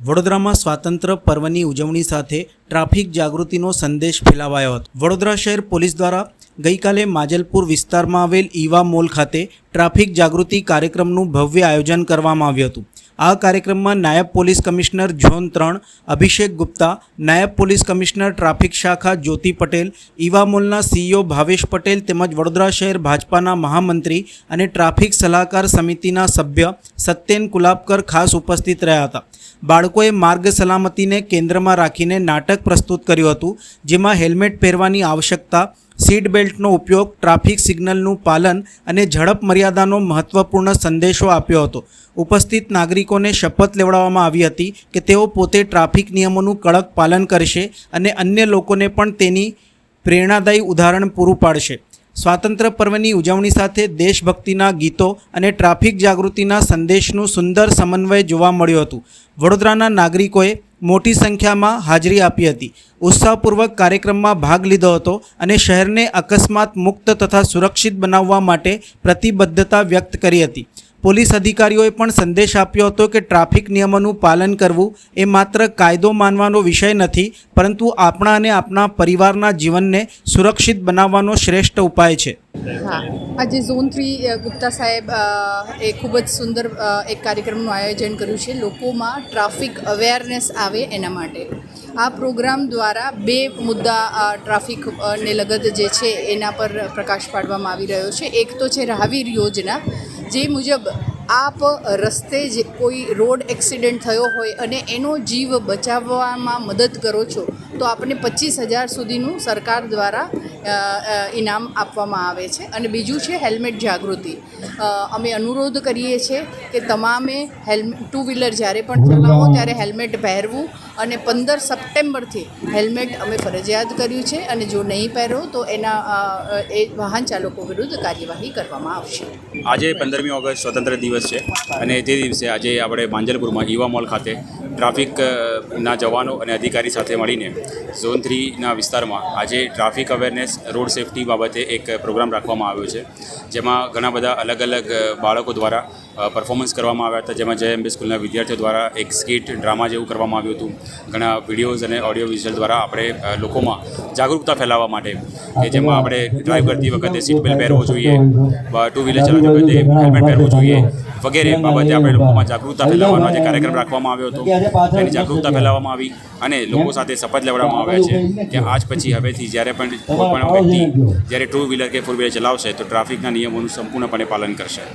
વડોદરામાં સ્વાતંત્ર્ય પર્વની ઉજવણી સાથે ટ્રાફિક જાગૃતિનો સંદેશ ફેલાવાયો હતો। વડોદરા શહેર પોલીસ દ્વારા ગઈકાલે માજલપુર વિસ્તારમાં આવેલ ઈવા મોલ ખાતે ટ્રાફિક જાગૃતિ કાર્યક્રમનું ભવ્ય આયોજન કરવામાં આવ્યું હતું। આ કાર્યક્રમમાં નાયબ પોલીસ કમિશનર ઝોન 3 અભિષેક ગુપ્તા, નાયબ પોલીસ કમિશનર ટ્રાફિક શાખા જ્યોતિ પટેલ, ઈવા મોલના સીઈઓ ભાવેશ પટેલ તેમજ વડોદરા શહેર ભાજપાના મહામંત્રી અને ટ્રાફિક સલાહકાર સમિતિના સભ્ય સત્યેન કુલાબકર ખાસ ઉપસ્થિત રહ્યા હતા। બાળકોએ માર્ગ સલામતીને કેન્દ્રમાં રાખીને નાટક પ્રસ્તુત કર્યું હતું, જેમાં હેલ્મેટ પહેરવાની આવશ્યકતા, સીટ બેલ્ટનો ઉપયોગ, ટ્રાફિક સિગ્નલનું પાલન અને ઝડપ મર્યાદાનો મહત્વપૂર્ણ સંદેશો આપ્યો હતો। ઉપસ્થિત નાગરિકોને શપથ લેવડાવવામાં આવી હતી કે તેઓ પોતે ટ્રાફિક નિયમોનું કડક પાલન કરશે અને અન્ય લોકોને પણ તેની પ્રેરણાદાયી ઉદાહરણ પૂરું પાડશે। સ્વાતંત્ર્ય પર્વની ઉજવણી સાથે દેશભક્તિના ગીતો અને ટ્રાફિક જાગૃતિના સંદેશનું સુંદર સમન્વય જોવા મળ્યું હતું। વડોદરાના નાગરિકોએ મોટી સંખ્યામાં હાજરી આપી હતી, ઉત્સાહપૂર્વક કાર્યક્રમમાં ભાગ લીધો હતો અને શહેરને અકસ્માત મુક્ત તથા સુરક્ષિત બનાવવા માટે પ્રતિબદ્ધતા વ્યક્ત કરી હતી। પોલીસ અધિકારીઓએ પણ સંદેશ આપ્યો હતો કે ટ્રાફિક નિયમોનું પાલન કરવું એ માત્ર કાયદો માનવાનો વિષય નથી, પરંતુ આપણા અને આપણા પરિવારના જીવનને સુરક્ષિત બનાવવાનો શ્રેષ્ઠ ઉપાય છે। હા, આજે ઝોન 3 ગુપ્તા સાહેબ એ ખૂબ જ સુંદર એક કાર્યક્રમનું આયોજન કર્યું છે, લોકોમાં ટ્રાફિક અવેરનેસ આવે એના માટે। આ પ્રોગ્રામ દ્વારા બે મુદ્દા ટ્રાફિકને લગત જે છે એના પર પ્રકાશ પાડવામાં આવી રહ્યો છે। એક તો છે રાહવીર યોજના, જે મુજબ આપ રસ્તે જે કોઈ રોડ એક્સિડન્ટ થયો હોય અને એનો જીવ બચાવવામાં મદદ કરો છો તો આપને 25,000 સુધીનું સરકાર દ્વારા ઇનામ આપવામાં આવે છે। અને બીજું છે હેલ્મેટ જાગૃતિ। અમે અનુરોધ કરીએ છીએ કે તમામે ટુ વ્હીલર જ્યારે પણ ચલાવો ત્યારે હેલ્મેટ પહેરવું, અને 15 સપ્ટેમ્બરથી હેલ્મેટ અમે ફરજિયાત કર્યું છે, અને જો નહીં પહેરો તો એના એ વાહન ચાલકો વિરુદ્ધ કાર્યવાહી કરવામાં આવશે। આજે 15મી ઓગસ્ટ સ્વતંત્ર દિવસ છે અને તે દિવસે આજે આપણે માંજલપુરમાં ઈવા મોલ ખાતે ટ્રાફિકના જવાનો અને અધિકારી સાથે મળીને ઝોન 3ના વિસ્તારમાં આજે ટ્રાફિક અવેરનેસ, રોડ સેફટી બાબતે એક પ્રોગ્રામ રાખવામાં આવ્યો છે, જેમાં ઘણા બધા અલગ અલગ બાળકો દ્વારા પરફોર્મન્સ કરવામાં આવ્યા હતા, જેમાં JMB સ્કૂલના વિદ્યાર્થીઓ દ્વારા એક સ્કિટ ડ્રામા જેવું કરવામાં આવ્યું હતું। ઘણા વિડીયોઝ અને ઓડિયો વિઝ્યુઅલ દ્વારા આપણે લોકોમાં જાગૃતતા ફેલાવવા માટે કે જેમાં આપણે ડ્રાઈવ કરતી વખતે સીટ બેલ્ટ પહેરવો જોઈએ, ટુ વ્હીલર ચલાવતી વખતે હેલ્મેટ પહેરવું જોઈએ વગેરે બાબતે આપણે લોકોમાં જાગૃતતા ફેલાવવાનો આજે કાર્યક્રમ રાખવામાં આવ્યો હતો। એની જાગૃતતા ફેલાવવામાં આવી અને લોકો સાથે શપથ લેવડાવવામાં આવ્યા છે કે આજ પછી હવેથી જ્યારે પણ કોઈ પણ વ્યક્તિ જ્યારે ટુ વ્હીલર કે ફોર વ્હીલર ચલાવશે તો ટ્રાફિકના નિયમોનું સંપૂર્ણપણે પાલન કરશે।